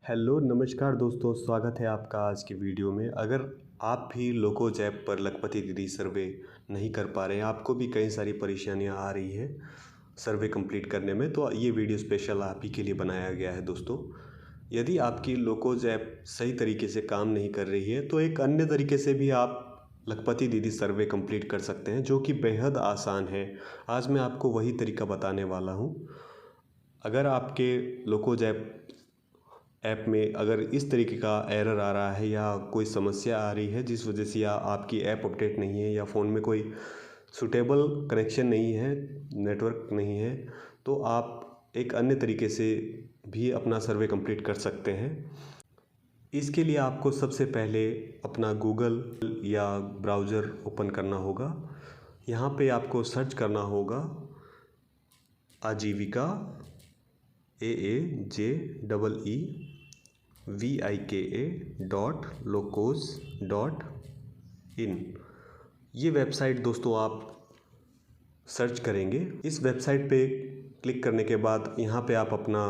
Hello नमस्कार दोस्तों, स्वागत है आपका आज की वीडियो में। अगर आप भी लोकोज ऐप पर लखपति दीदी सर्वे नहीं कर पा रहे हैं, आपको भी कई सारी परेशानियां आ रही हैं सर्वे कंप्लीट करने में, तो ये वीडियो स्पेशल आप ही के लिए बनाया गया है दोस्तों। यदि आपकी लोकोज ऐप सही तरीके से काम नहीं कर रही है तो एक अन्य तरीके से भी आप लखपति दीदी सर्वे कंप्लीट कर सकते हैं, जो कि बेहद आसान है। आज मैं आपको वही तरीका बताने वाला हूँ। अगर आपके लोकोज ऐप में अगर इस तरीके का एरर आ रहा है या कोई समस्या आ रही है जिस वजह से या आपकी ऐप अपडेट नहीं है या फ़ोन में कोई सूटेबल कनेक्शन नहीं है, नेटवर्क नहीं है, तो आप एक अन्य तरीके से भी अपना सर्वे कंप्लीट कर सकते हैं। इसके लिए आपको सबसे पहले अपना गूगल या ब्राउज़र ओपन करना होगा। यहाँ पे आपको सर्च करना होगा आजीविका AAJEEVIKA.locos.in। ये वेबसाइट दोस्तों आप सर्च करेंगे। इस वेबसाइट पे क्लिक करने के बाद यहाँ पे आप अपना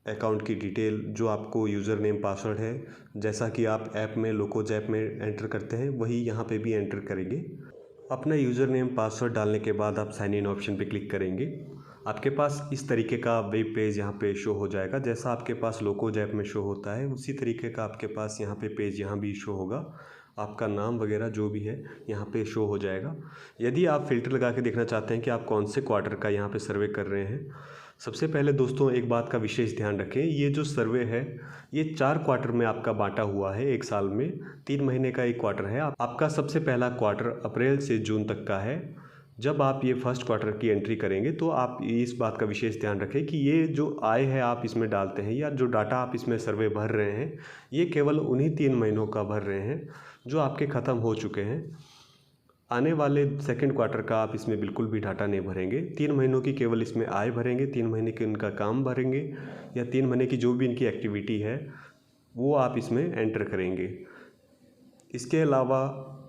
अकाउंट की डिटेल, जो आपको यूज़र नेम पासवर्ड है, जैसा कि आप ऐप में लोकोज ऐप में एंटर करते हैं वही यहाँ पे भी एंटर करेंगे। अपना यूज़र नेम पासवर्ड डालने के बाद आप साइन इन ऑप्शन पे क्लिक करेंगे। आपके पास इस तरीके का वेब पेज यहाँ पे शो हो जाएगा। जैसा आपके पास लोकोज ऐप में शो होता है उसी तरीके का आपके पास यहाँ पे पेज यहाँ भी शो होगा। आपका नाम वगैरह जो भी है यहाँ पे शो हो जाएगा। यदि आप फ़िल्टर लगा के देखना चाहते हैं कि आप कौन से क्वार्टर का यहाँ पे सर्वे कर रहे हैं, सबसे पहले दोस्तों एक बात का विशेष ध्यान रखें। ये जो सर्वे है ये 4 क्वार्टर में आपका बांटा हुआ है। एक साल में 3 महीने का एक क्वार्टर है। आपका सबसे पहला क्वार्टर अप्रैल से जून तक का है। जब आप ये फर्स्ट क्वार्टर की एंट्री करेंगे तो आप इस बात का विशेष ध्यान रखें कि ये जो आय है आप इसमें डालते हैं या जो डाटा आप इसमें सर्वे भर रहे हैं, ये केवल उन्हीं 3 महीनों का भर रहे हैं जो आपके ख़त्म हो चुके हैं। आने वाले सेकंड क्वार्टर का आप इसमें बिल्कुल भी डाटा नहीं भरेंगे। 3 महीनों की केवल इसमें आय भरेंगे, 3 महीने के इनका काम भरेंगे या 3 महीने की जो भी इनकी एक्टिविटी है वो आप इसमें एंटर करेंगे। इसके अलावा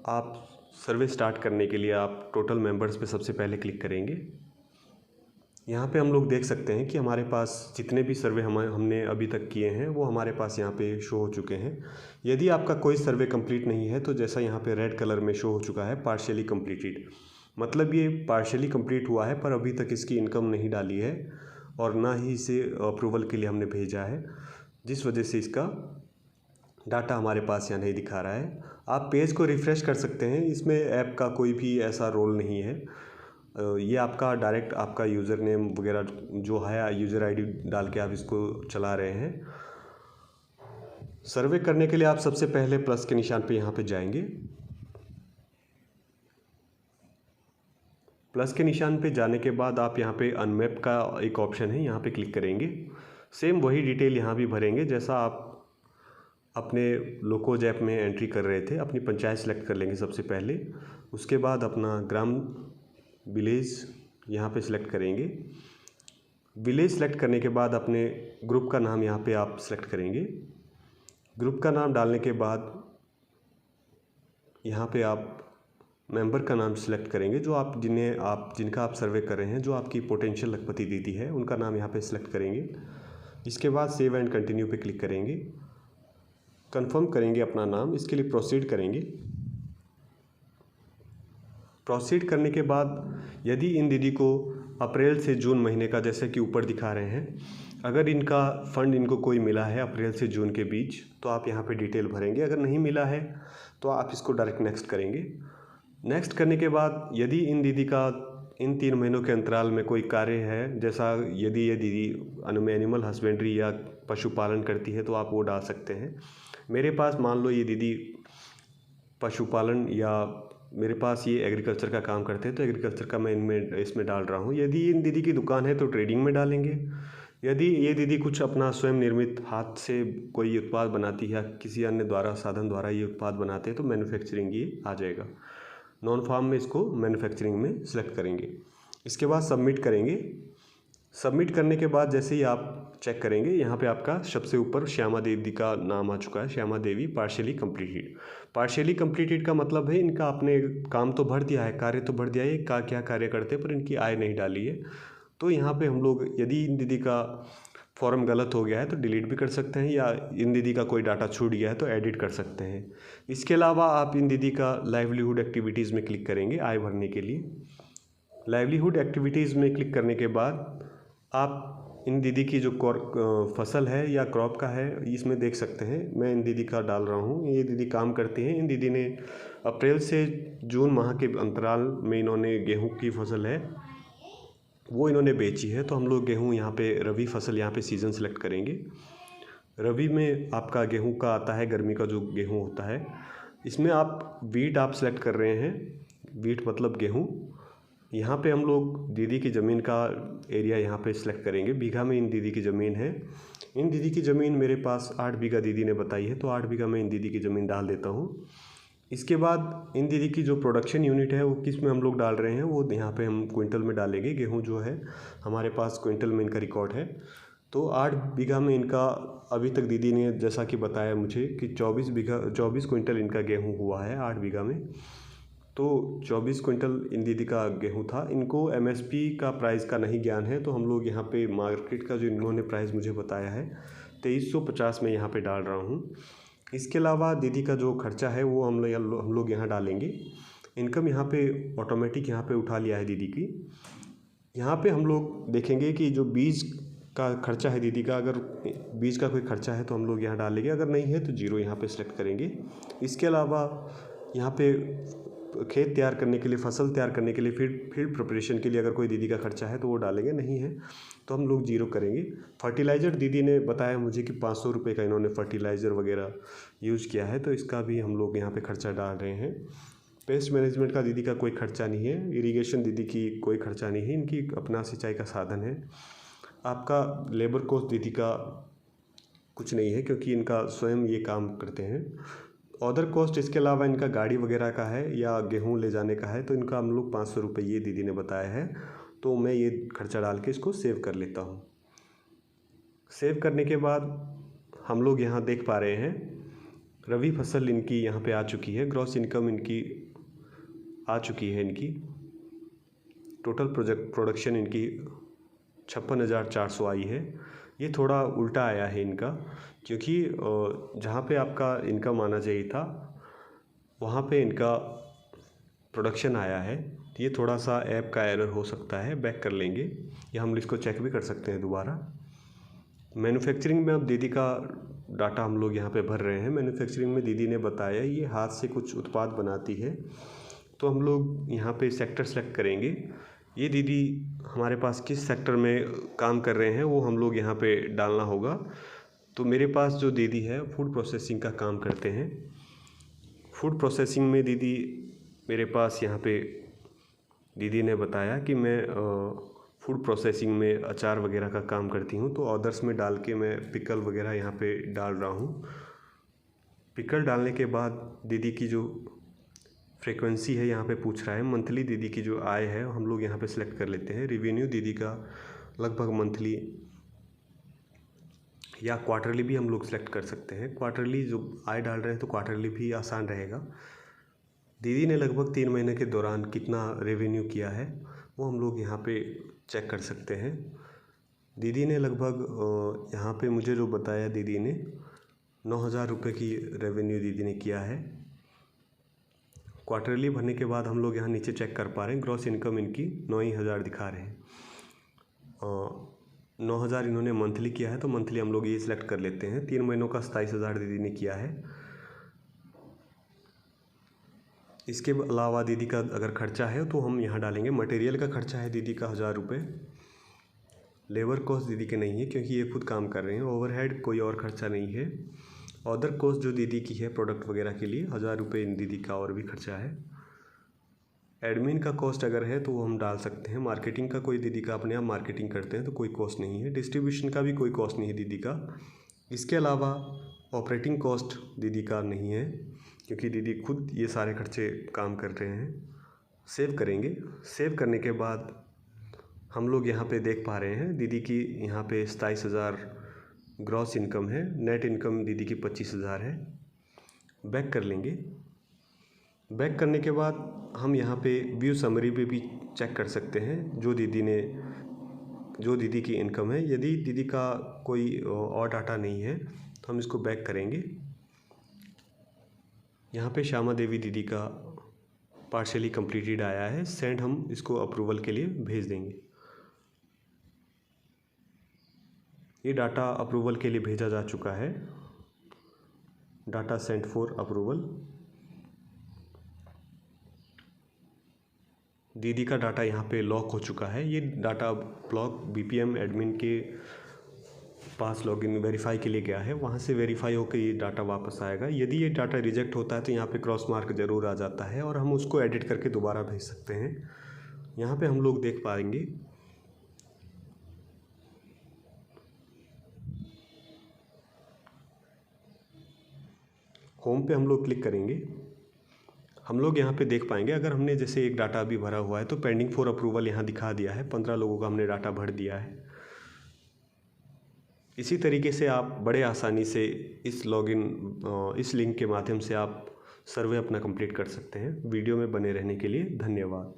आप सर्वे स्टार्ट करने के लिए आप टोटल मेंबर्स पे सबसे पहले क्लिक करेंगे। यहाँ पे हम लोग देख सकते हैं कि हमारे पास जितने भी सर्वे हमने अभी तक किए हैं वो हमारे पास यहाँ पे शो हो चुके हैं। यदि आपका कोई सर्वे कंप्लीट नहीं है तो जैसा यहाँ पे रेड कलर में शो हो चुका है पार्शियली कंप्लीटेड, मतलब ये पार्शियली कंप्लीट हुआ है पर अभी तक इसकी इनकम नहीं डाली है और ना ही इसे अप्रूवल के लिए हमने भेजा है, जिस वजह से इसका डाटा हमारे पास यहाँ नहीं दिखा रहा है। आप पेज को रिफ़्रेश कर सकते हैं, इसमें ऐप का कोई भी ऐसा रोल नहीं है। ये आपका डायरेक्ट आपका यूज़र नेम वगैरह जो है यूज़र आईडी डाल के आप इसको चला रहे हैं। सर्वे करने के लिए आप सबसे पहले प्लस के निशान पे यहाँ पे जाएंगे। प्लस के निशान पे जाने के बाद आप यहाँ पे अनमैप का एक ऑप्शन है, यहाँ पे क्लिक करेंगे। सेम वही डिटेल यहाँ भी भरेंगे जैसा आप अपने लोकोज ऐप में एंट्री कर रहे थे। अपनी पंचायत सेलेक्ट कर लेंगे सबसे पहले, उसके बाद अपना ग्राम विलेज यहाँ पे सिलेक्ट करेंगे। विलेज सेलेक्ट करने के बाद अपने ग्रुप का नाम यहाँ पे आप सेलेक्ट करेंगे। ग्रुप का नाम डालने के बाद यहाँ पे आप मेंबर का नाम सेलेक्ट करेंगे, जो आप जिनका आप सर्वे कर रहे हैं, जो आपकी पोटेंशियल लखपति दीदी है उनका नाम यहाँ पे सिलेक्ट करेंगे। इसके बाद सेव एंड कंटिन्यू पे क्लिक करेंगे, कंफर्म करेंगे अपना नाम। इसके लिए प्रोसीड करेंगे। प्रोसीड करने के बाद यदि इन दीदी को अप्रैल से जून महीने का, जैसे कि ऊपर दिखा रहे हैं, अगर इनका फ़ंड इनको कोई मिला है अप्रैल से जून के बीच तो आप यहाँ पे डिटेल भरेंगे। अगर नहीं मिला है तो आप इसको डायरेक्ट नेक्स्ट करेंगे। नेक्स्ट करने के बाद यदि इन दीदी का इन 3 महीनों के अंतराल में कोई कार्य है, जैसा यदि ये दीदी एनिमल हस्बेंड्री या पशुपालन करती है तो आप वो डाल सकते हैं। मेरे पास मान लो ये दीदी पशुपालन या मेरे पास ये एग्रीकल्चर का काम करते हैं तो एग्रीकल्चर का मैं इसमें डाल रहा हूँ। यदि इन दीदी की दुकान है तो ट्रेडिंग में डालेंगे। यदि ये दीदी कुछ अपना स्वयं निर्मित हाथ से कोई उत्पाद बनाती है या किसी अन्य साधन द्वारा ये उत्पाद बनाते हैं तो मैन्युफैक्चरिंग ये आ जाएगा। नॉन फार्म में इसको मैन्युफैक्चरिंग में सेलेक्ट करेंगे। इसके बाद सबमिट करेंगे। सबमिट करने के बाद जैसे ही आप चेक करेंगे यहाँ पे आपका सबसे ऊपर श्यामा देवी का नाम आ चुका है, श्यामा देवी पार्शियली कंप्लीटेड। पार्शियली कंप्लीटेड का मतलब है इनका आपने काम तो भर दिया है, कार्य तो भर दिया है, क्या कार्य करते हैं पर इनकी आय नहीं डाली है। तो यहाँ पे हम लोग यदि इन दीदी का फॉर्म गलत हो गया है तो डिलीट भी कर सकते हैं, या इन दीदी का कोई डाटा छूट गया है तो एडिट कर सकते हैं। इसके अलावा आप इन दीदी का लाइवलीहुड एक्टिविटीज़ में क्लिक करेंगे आय भरने के लिए। लाइवलीहुड एक्टिविटीज़ में क्लिक करने के बाद आप इन दीदी की जो फसल है या क्रॉप का है इसमें देख सकते हैं। मैं इन दीदी का डाल रहा हूँ, ये दीदी काम करती हैं। इन दीदी ने अप्रैल से जून माह के अंतराल में इन्होंने गेहूँ की फसल है वो इन्होंने बेची है। तो हम लोग गेहूँ यहाँ पे रबी फसल यहाँ पे सीज़न सेलेक्ट करेंगे। रबी में आपका गेहूँ का आता है, गर्मी का जो गेहूँ होता है। इसमें आप वीट आप सेलेक्ट कर रहे हैं, वीट मतलब गेहूँ। यहाँ पे हम लोग दीदी की ज़मीन का एरिया यहाँ पे सिलेक्ट करेंगे, बीघा में इन दीदी की ज़मीन है। इन दीदी की ज़मीन मेरे पास 8 बीघा दीदी ने बताई है, तो 8 बीघा में इन दीदी की ज़मीन डाल देता हूँ। इसके बाद इन दीदी की जो प्रोडक्शन यूनिट है वो किस में हम लोग डाल रहे हैं, वो यहाँ पे हम क्विंटल में डालेंगे। गेहूँ जो है हमारे पास क्विंटल में इनका रिकॉर्ड है। तो 8 बीघा में इनका अभी तक दीदी ने जैसा कि बताया मुझे कि 24 क्विंटल इनका गेहूँ हुआ है 8 बीघा में। तो 24 क्विंटल इन दीदी का गेहूँ था। इनको एमएसपी का प्राइस का नहीं ज्ञान है, तो हम लोग यहाँ पे मार्केट का जो इन्होंने प्राइस मुझे बताया है 2350 में यहाँ पे डाल रहा हूँ। इसके अलावा दीदी का जो खर्चा है वो हम लोग यहाँ डालेंगे। इनकम यहाँ पे ऑटोमेटिक यहाँ पे उठा लिया है दीदी की। यहाँ पे हम लोग देखेंगे कि जो बीज का खर्चा है दीदी का, अगर बीज का कोई खर्चा है तो हम लोग यहाँ डालेंगे, अगर नहीं है तो जीरो यहाँ पे सेलेक्ट करेंगे। इसके अलावा यहाँ पे खेत तैयार करने के लिए, फसल तैयार करने के लिए, फील्ड प्रिपरेशन के लिए अगर कोई दीदी का खर्चा है तो वो डालेंगे, नहीं है तो हम लोग जीरो करेंगे। फर्टिलाइज़र दीदी ने बताया मुझे कि 500 रुपये का इन्होंने फर्टिलाइज़र वगैरह यूज़ किया है, तो इसका भी हम लोग यहाँ पे खर्चा डाल रहे हैं। पेस्ट मैनेजमेंट का दीदी का कोई खर्चा नहीं है। इरिगेशन दीदी की कोई खर्चा नहीं है, इनकी अपना सिंचाई का साधन है। आपका लेबर कॉस्ट दीदी का कुछ नहीं है क्योंकि इनका स्वयं ये काम करते हैं। अदर कॉस्ट इसके अलावा इनका गाड़ी वगैरह का है या गेहूँ ले जाने का है, तो इनका हम लोग 500 रुपये ये दीदी ने बताया है। तो मैं ये खर्चा डाल के इसको सेव कर लेता हूँ। सेव करने के बाद हम लोग यहाँ देख पा रहे हैं रबी फसल इनकी यहाँ पे आ चुकी है। ग्रॉस इनकम इनकी आ चुकी है। इनकी टोटल प्रोडक्शन इनकी 56,400 आई है। ये थोड़ा उल्टा आया है इनका, क्योंकि जहाँ पे आपका इनकम आना चाहिए था वहाँ पे इनका प्रोडक्शन आया है। ये थोड़ा सा ऐप का एरर हो सकता है, बैक कर लेंगे या हम इसको चेक भी कर सकते हैं दोबारा। मैन्युफैक्चरिंग में अब दीदी का डाटा हम लोग यहाँ पे भर रहे हैं। मैन्युफैक्चरिंग में दीदी ने बताया ये हाथ से कुछ उत्पाद बनाती है, तो हम लोग यहाँ पे सेक्टर सेलेक्ट करेंगे। ये दीदी हमारे पास किस सेक्टर में काम कर रहे हैं वो हम लोग यहाँ पे डालना होगा। तो मेरे पास जो दीदी है फूड प्रोसेसिंग का काम करते हैं। फूड प्रोसेसिंग में दीदी मेरे पास यहाँ पे दीदी ने बताया कि मैं फूड प्रोसेसिंग में अचार वगैरह का काम करती हूँ, तो ऑर्डर्स में डाल के मैं पिकल वगैरह यहाँ पे डाल रहा हूँ। पिकल डालने के बाद दीदी की जो फ्रीक्वेंसी है यहाँ पे पूछ रहा है, मंथली दीदी की जो आय है हम लोग यहाँ पे सिलेक्ट कर लेते हैं। रिवेन्यू दीदी का लगभग मंथली या क्वार्टरली भी हम लोग सेलेक्ट कर सकते हैं। क्वार्टरली जो आय डाल रहे हैं तो क्वार्टरली भी आसान रहेगा। दीदी ने लगभग 3 महीने के दौरान कितना रेवेन्यू किया है वो हम लोग यहाँ पे चेक कर सकते हैं। दीदी ने लगभग यहाँ पे मुझे जो बताया दीदी ने 9,000 रुपये की रेवेन्यू दीदी ने किया है। क्वार्टरली भरने के बाद हम लोग यहाँ नीचे चेक कर पा रहे हैं ग्रॉस इनकम इनकी 9,000 दिखा रहे हैं। 9,000 इन्होंने मंथली किया है, तो मंथली हम लोग ये सिलेक्ट कर लेते हैं। 3 महीनों का 27,000 दीदी ने किया है। इसके अलावा दीदी का अगर खर्चा है तो हम यहाँ डालेंगे। मटेरियल का खर्चा है दीदी का 1,000 रुपये। लेबर कॉस्ट दीदी के नहीं है क्योंकि ये खुद काम कर रहे हैं। ओवरहेड कोई और खर्चा नहीं है। अदर कॉस्ट जो दीदी की है प्रोडक्ट वगैरह के लिए 1,000 रुपये इन दीदी का और भी खर्चा है। एडमिन का कॉस्ट अगर है तो वो हम डाल सकते हैं। मार्केटिंग का कोई दीदी का अपने आप मार्केटिंग करते हैं तो कोई कॉस्ट नहीं है। डिस्ट्रीब्यूशन का भी कोई कॉस्ट नहीं है दीदी का। इसके अलावा ऑपरेटिंग कॉस्ट दीदी का नहीं है क्योंकि दीदी खुद ये सारे खर्चे काम कर रहे हैं। सेव करेंगे। सेव करने के बाद हम लोग यहाँ पे देख पा रहे हैं दीदी की यहाँ पे 27,000 ग्रॉस इनकम है। नेट इनकम दीदी की 25,000 है। बैक कर लेंगे। बैक करने के बाद हम यहाँ पे व्यू समरी पे भी चेक कर सकते हैं जो दीदी ने जो दीदी की इनकम है। यदि दीदी का कोई और डाटा नहीं है तो हम इसको बैक करेंगे। यहाँ पे श्यामा देवी दीदी का पार्शियली कंप्लीटेड आया है, सेंड हम इसको अप्रूवल के लिए भेज देंगे। ये डाटा अप्रूवल के लिए भेजा जा चुका है, डाटा सेंट फॉर अप्रूवल। दीदी का डाटा यहाँ पे लॉक हो चुका है। ये डाटा ब्लॉक बीपीएम एडमिन के पास लॉगिन वेरीफाई के लिए गया है, वहाँ से वेरीफाई होकर ये डाटा वापस आएगा। यदि ये डाटा रिजेक्ट होता है तो यहाँ पे क्रॉस मार्क ज़रूर आ जाता है और हम उसको एडिट करके दोबारा भेज सकते हैं। यहाँ पे हम लोग देख पाएंगे होम पे हम लोग क्लिक करेंगे, हम लोग यहाँ पे देख पाएंगे अगर हमने जैसे एक डाटा अभी भरा हुआ है तो पेंडिंग फॉर अप्रूवल यहाँ दिखा दिया है, 15 लोगों का हमने डाटा भर दिया है। इसी तरीके से आप बड़े आसानी से इस लिंक के माध्यम से आप सर्वे अपना कंप्लीट कर सकते हैं। वीडियो में बने रहने के लिए धन्यवाद।